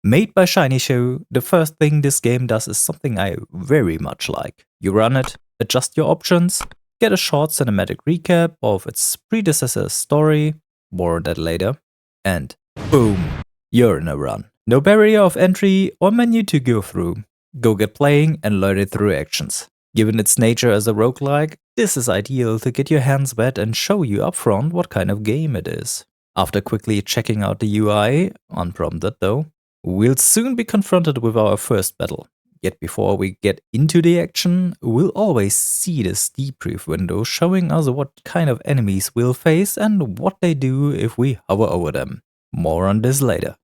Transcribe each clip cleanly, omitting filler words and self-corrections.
Made by Shiny Show, the first thing this game does is something I very much like. You run it, adjust your options, get a short cinematic recap of its predecessor's story, more on that later, and boom, you're in a run. No barrier of entry or menu to go through. Go get playing and learn it through actions. Given its nature as a roguelike, this is ideal to get your hands wet and show you upfront what kind of game it is. After quickly checking out the UI, unprompted though, we'll soon be confronted with our first battle. Yet before we get into the action, we'll always see this debrief window showing us what kind of enemies we'll face and what they do if we hover over them. More on this later.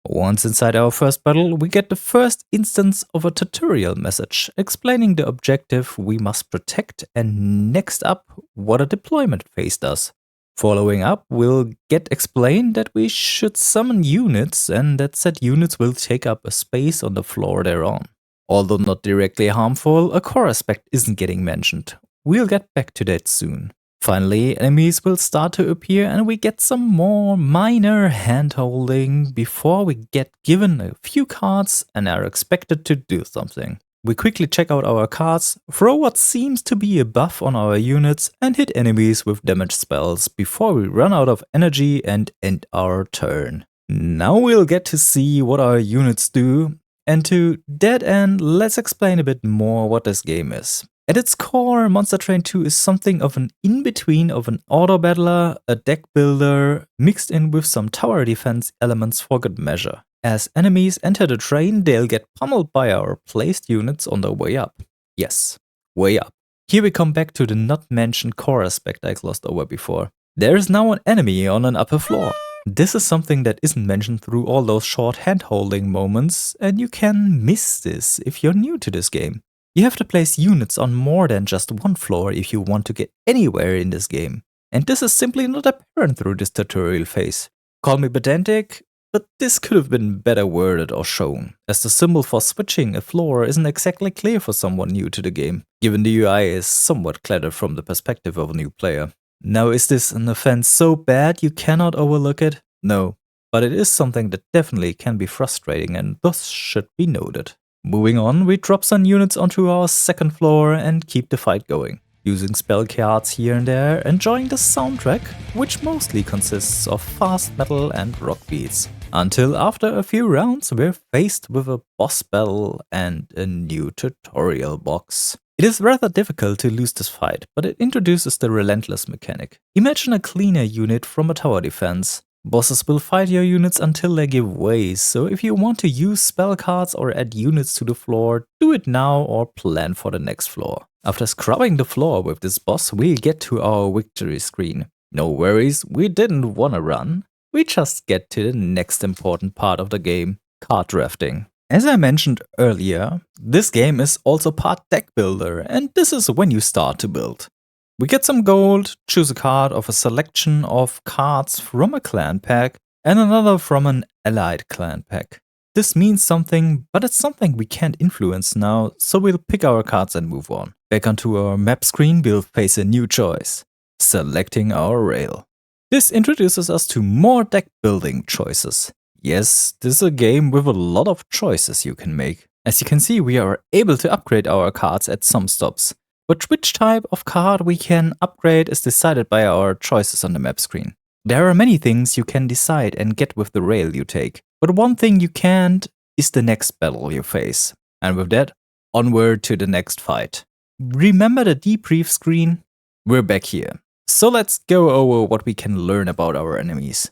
Once inside our first battle, we get the first instance of a tutorial message explaining the objective we must protect and next up what a deployment phase does. Following up, we'll get explained that we should summon units and that said units will take up a space on the floor they're on. Although not directly harmful, a core aspect isn't getting mentioned. We'll get back to that soon. Finally, enemies will start to appear and we get some more minor hand-holding before we get given a few cards and are expected to do something. We quickly check out our cards, throw what seems to be a buff on our units and hit enemies with damage spells before we run out of energy and end our turn. Now we'll get to see what our units do, and to that end, let's explain a bit more what this game is. At its core, Monster Train 2 is something of an in-between of an auto battler, a deck builder, mixed in with some tower defense elements for good measure. As enemies enter the train, they'll get pummeled by our placed units on their way up. Yes, way up. Here we come back to the not mentioned core aspect I glossed over before. There is now an enemy on an upper floor. This is something that isn't mentioned through all those short hand-holding moments, and you can miss this if you're new to this game. You have to place units on more than just one floor if you want to get anywhere in this game. And this is simply not apparent through this tutorial phase. Call me pedantic, but this could have been better worded or shown, as the symbol for switching a floor isn't exactly clear for someone new to the game, given the UI is somewhat cluttered from the perspective of a new player. Now, is this an offense so bad you cannot overlook it? No, but it is something that definitely can be frustrating and thus should be noted. Moving on, we drop some units onto our second floor and keep the fight going, using spell cards here and there, enjoying the soundtrack, which mostly consists of fast metal and rock beats. Until after a few rounds, we're faced with a boss battle and a new tutorial box. It is rather difficult to lose this fight, but it introduces the relentless mechanic. Imagine a cleaner unit from a tower defense. Bosses will fight your units until they give way, so if you want to use spell cards or add units to the floor, do it now or plan for the next floor. After scrubbing the floor with this boss, we'll get to our victory screen. No worries, we didn't wanna run. We just get to the next important part of the game, card drafting. As I mentioned earlier, this game is also part deck builder, and this is when you start to build. We get some gold, choose a card of a selection of cards from a clan pack and another from an allied clan pack. This means something, but it's something we can't influence now, so we'll pick our cards and move on. Back onto our map screen, we'll face a new choice, selecting our rail. This introduces us to more deck building choices. Yes, this is a game with a lot of choices you can make. As you can see, we are able to upgrade our cards at some stops. But which type of card we can upgrade is decided by our choices on the map screen. There are many things you can decide and get with the rail you take, but one thing you can't is the next battle you face. And with that, onward to the next fight. Remember the debrief screen? We're back here. So let's go over what we can learn about our enemies.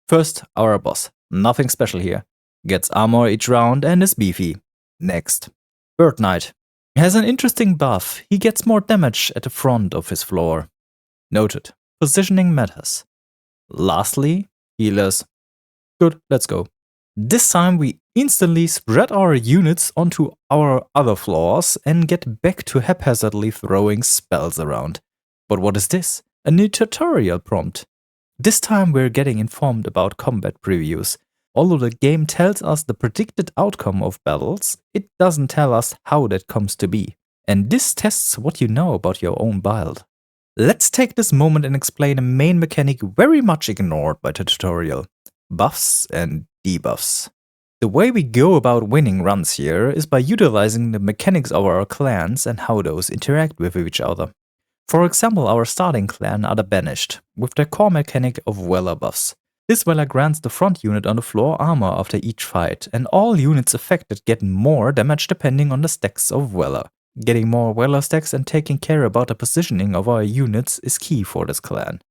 First, our boss. Nothing special here. Gets armor each round and is beefy. Next, Bird Knight. Has an interesting buff, he gets more damage at the front of his floor. Noted, positioning matters. Lastly, healers. Good, let's go. This time we instantly spread our units onto our other floors and get back to haphazardly throwing spells around. But what is this? A new tutorial prompt. This time we're getting informed about combat previews. Although the game tells us the predicted outcome of battles, it doesn't tell us how that comes to be. And this tests what you know about your own build. Let's take this moment and explain a main mechanic very much ignored by the tutorial: buffs and debuffs. The way we go about winning runs here is by utilizing the mechanics of our clans and how those interact with each other. For example, our starting clan are the Banished, with their core mechanic of Weller buffs. This Weller grants the front unit on the floor armor after each fight, and all units affected get more damage depending on the stacks of Weller. Getting more Weller stacks and taking care about the positioning of our units is key for this clan.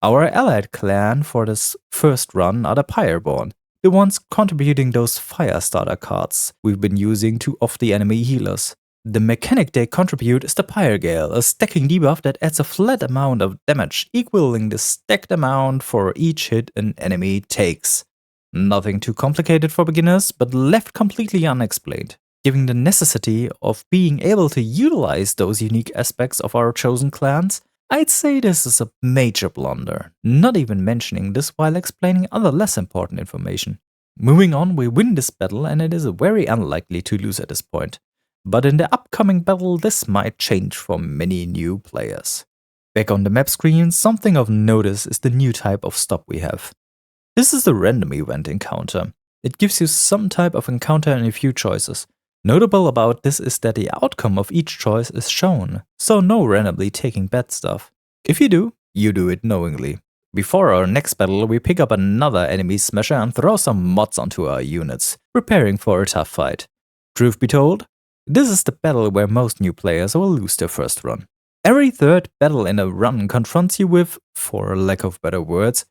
Our allied clan for this first run are the Pyreborn, the ones contributing those fire starter cards we've been using to off the enemy healers. The mechanic they contribute is the Pyregale, a stacking debuff that adds a flat amount of damage, equaling the stacked amount for each hit an enemy takes. Nothing too complicated for beginners, but left completely unexplained. Given the necessity of being able to utilize those unique aspects of our chosen clans, I'd say this is a major blunder, not even mentioning this while explaining other less important information. Moving on, we win this battle and it is very unlikely to lose at this point. But in the upcoming battle, this might change for many new players. Back on the map screen, something of notice is the new type of stop we have. This is the random event encounter. It gives you some type of encounter and a few choices. Notable about this is that the outcome of each choice is shown, so no randomly taking bad stuff. If you do it knowingly. Before our next battle, we pick up another enemy smasher and throw some mods onto our units, preparing for a tough fight. Truth be told, this is the battle where most new players will lose their first run. Every third battle in a run confronts you with, for lack of better words,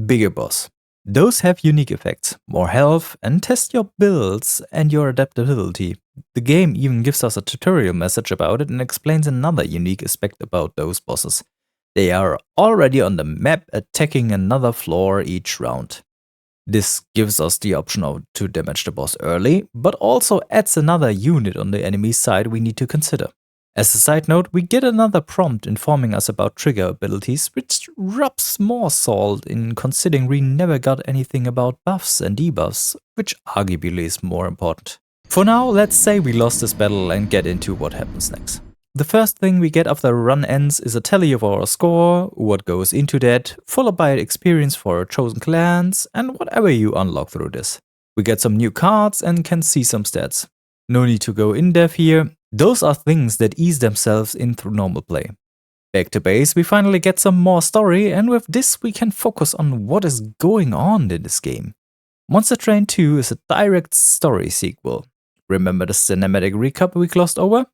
bigger boss. Those have unique effects, more health, and test your builds and your adaptability. The game even gives us a tutorial message about it and explains another unique aspect about those bosses. They are already on the map attacking another floor each round. This gives us the option to damage the boss early, but also adds another unit on the enemy side we need to consider. As a side note, we get another prompt informing us about trigger abilities, which rubs more salt in considering we never got anything about buffs and debuffs, which arguably is more important. For now, let's say we lost this battle and get into what happens next. The first thing we get after the run ends is a tally of our score, what goes into that, followed by experience for our chosen clans, and whatever you unlock through this. We get some new cards and can see some stats. No need to go in depth here, those are things that ease themselves in through normal play. Back to base, we finally get some more story, and with this we can focus on what is going on in this game. Monster Train 2 is a direct story sequel. Remember the cinematic recap we glossed over?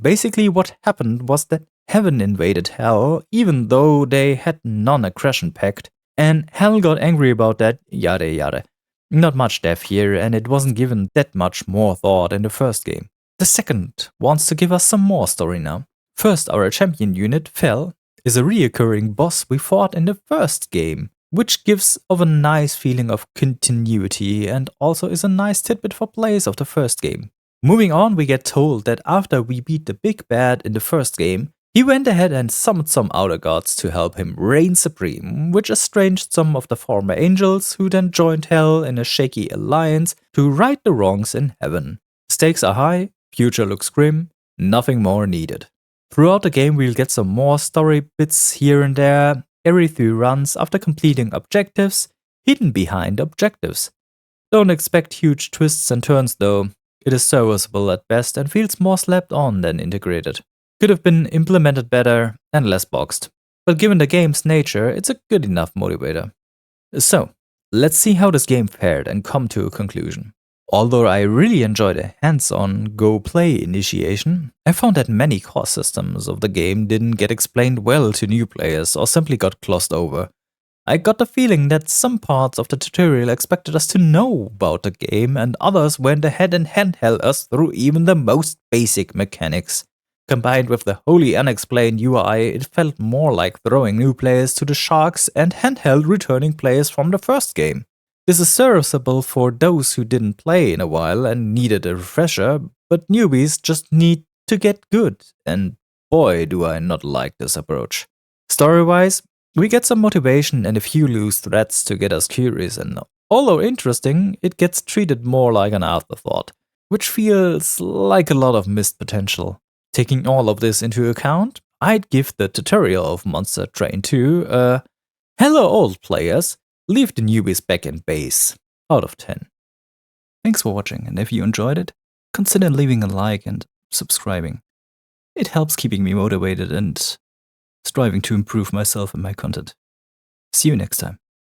Basically what happened was that Heaven invaded Hell, even though they had non-aggression pact, and Hell got angry about that, yada yada. Not much depth here, and it wasn't given that much more thought in the first game. The second wants to give us some more story now. First, our champion unit, Fel, is a reoccurring boss we fought in the first game, which gives of a nice feeling of continuity and also is a nice tidbit for players of the first game. Moving on, we get told that after we beat the big bad in the first game, he went ahead and summoned some outer gods to help him reign supreme, which estranged some of the former angels who then joined Hell in a shaky alliance to right the wrongs in heaven. Stakes are high, future looks grim, nothing more needed. Throughout the game we'll get some more story bits here and there, every few runs after completing objectives, hidden behind objectives. Don't expect huge twists and turns though, it is serviceable at best and feels more slapped on than integrated. Could have been implemented better and less boxed, but given the game's nature, it's a good enough motivator. So, let's see how this game fared and come to a conclusion. Although I really enjoyed a hands-on go play initiation, I found that many core systems of the game didn't get explained well to new players or simply got glossed over. I got the feeling that some parts of the tutorial expected us to know about the game and others went ahead and handheld us through even the most basic mechanics. Combined with the wholly unexplained UI, it felt more like throwing new players to the sharks and handheld returning players from the first game. This is serviceable for those who didn't play in a while and needed a refresher, but newbies just need to get good, and boy do I not like this approach. Story-wise, we get some motivation and a few loose threads to get us curious, and although interesting, it gets treated more like an afterthought, which feels like a lot of missed potential. Taking all of this into account, I'd give the tutorial of Monster Train 2 a "Hello old players, leave the newbies back in base" out of 10. Thanks for watching, and if you enjoyed it, consider leaving a like and subscribing. It helps keeping me motivated and striving to improve myself and my content. See you next time.